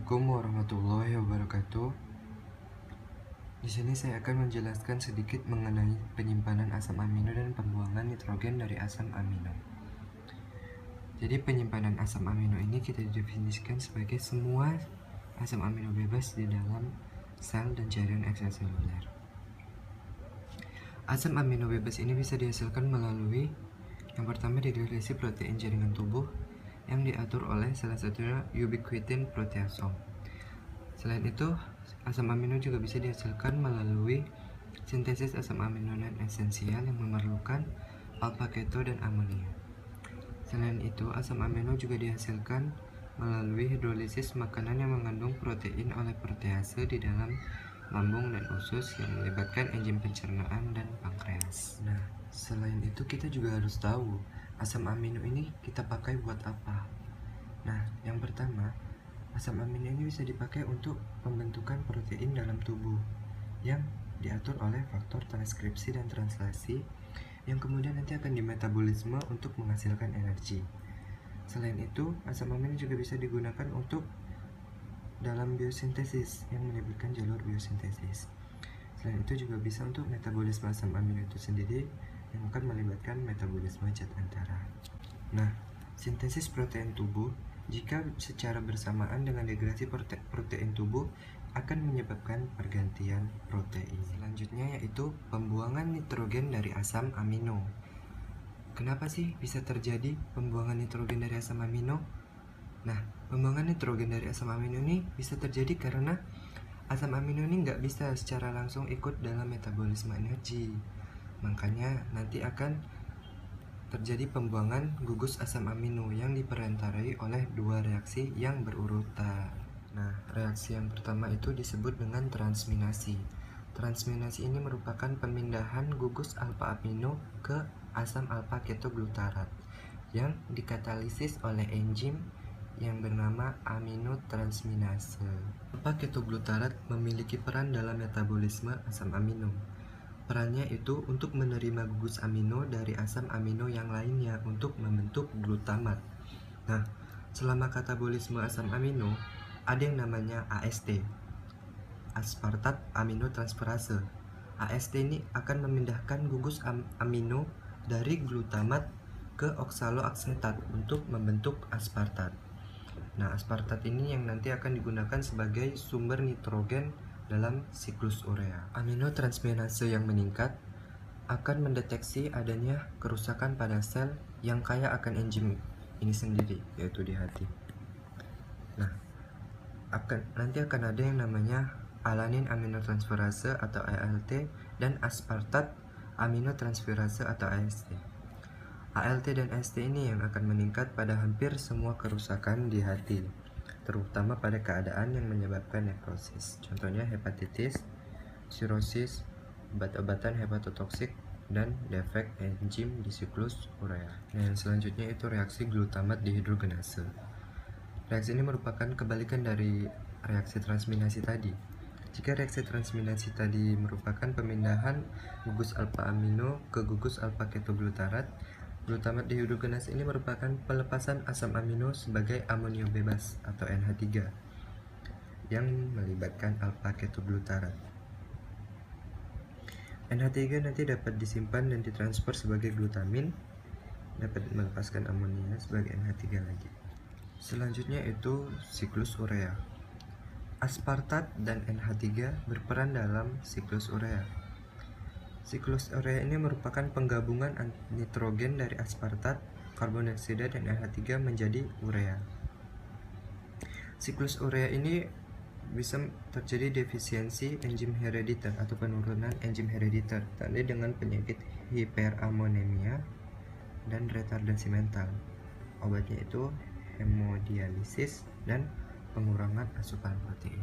Assalamualaikum warahmatullahi wabarakatuh. Di sini saya akan menjelaskan sedikit mengenai penyimpanan asam amino dan pembuangan nitrogen dari asam amino. Jadi penyimpanan asam amino ini kita definisikan sebagai semua asam amino bebas di dalam sel dan jaringan ekstraseluler. Asam amino bebas ini bisa dihasilkan melalui yang pertama degradasi protein jaringan tubuh yang diatur oleh salah satunya ubiquitin proteasom. Selain itu, asam amino juga bisa dihasilkan melalui sintesis asam amino non esensial yang memerlukan alpha keto dan amonia. Selain itu, asam amino juga dihasilkan melalui hidrolisis makanan yang mengandung protein oleh protease di dalam lambung dan usus yang melibatkan enzim pencernaan dan pankreas. Nah, selain itu kita juga harus tahu asam amino ini kita pakai buat apa. Nah, yang pertama, asam amino ini bisa dipakai untuk pembentukan protein dalam tubuh yang diatur oleh faktor transkripsi dan translasi yang kemudian nanti akan dimetabolisme untuk menghasilkan energi. Selain itu, asam amino juga bisa digunakan untuk dalam biosintesis yang melibatkan jalur biosintesis. Selain itu juga bisa untuk metabolisme asam amino itu sendiri yang akan melibatkan metabolisme zat antara. Nah, sintesis protein tubuh jika secara bersamaan dengan degradasi protein tubuh akan menyebabkan pergantian protein. Selanjutnya yaitu pembuangan nitrogen dari asam amino. Kenapa sih bisa terjadi pembuangan nitrogen dari asam amino? Nah, pembuangan nitrogen dari asam amino ini bisa terjadi karena asam amino ini nggak bisa secara langsung ikut dalam metabolisme energi. Makanya nanti akan terjadi pembuangan gugus asam amino yang diperantarai oleh dua reaksi yang berurutan. Nah, reaksi yang pertama itu disebut dengan transminasi. Transminasi ini merupakan pemindahan gugus alfa amino ke asam alfa ketoglutarat yang dikatalisis oleh enzim yang bernama aminotransminase. Alfa ketoglutarat memiliki peran dalam metabolisme asam amino. Perannya itu untuk menerima gugus amino dari asam amino yang lainnya untuk membentuk glutamat. Nah, selama katabolisme asam amino, ada yang namanya AST, aspartat aminotransferase. AST ini akan memindahkan gugus amino dari glutamat ke oksaloaksetat untuk membentuk aspartat. Nah, aspartat ini yang nanti akan digunakan sebagai sumber nitrogen dalam siklus urea. Aminotransferase yang meningkat akan mendeteksi adanya kerusakan pada sel yang kaya akan enzim ini sendiri, yaitu di hati. Nah, nanti akan ada yang namanya alanin aminotransferase atau ALT dan aspartat aminotransferase atau AST. ALT dan AST ini yang akan meningkat pada hampir semua kerusakan di hati, terutama pada keadaan yang menyebabkan nekrosis. Contohnya hepatitis, sirosis, obat-obatan hepatotoksik, dan defek enzim di siklus urea. Nah, yang selanjutnya itu reaksi glutamat dehidrogenase. Reaksi ini merupakan kebalikan dari reaksi transminasi tadi. Jika reaksi transminasi tadi merupakan pemindahan gugus alfa amino ke gugus alfa ketoglutarat, glutamat dehidrogenase ini merupakan pelepasan asam amino sebagai amonio bebas atau NH3 yang melibatkan alfa ketoglutarat. NH3 nanti dapat disimpan dan ditransfer sebagai glutamin, dapat melepaskan amonia sebagai NH3 lagi. Selanjutnya itu siklus urea. Aspartat dan NH3 berperan dalam siklus urea. Siklus urea ini merupakan penggabungan nitrogen dari aspartat, karbon dioksida, dan NH3 menjadi urea. Siklus urea ini bisa terjadi defisiensi enzim herediter atau penurunan enzim herediter, tanda dengan penyakit hiperamonemia dan retardasi mental. Obatnya itu hemodialisis dan pengurangan asupan protein.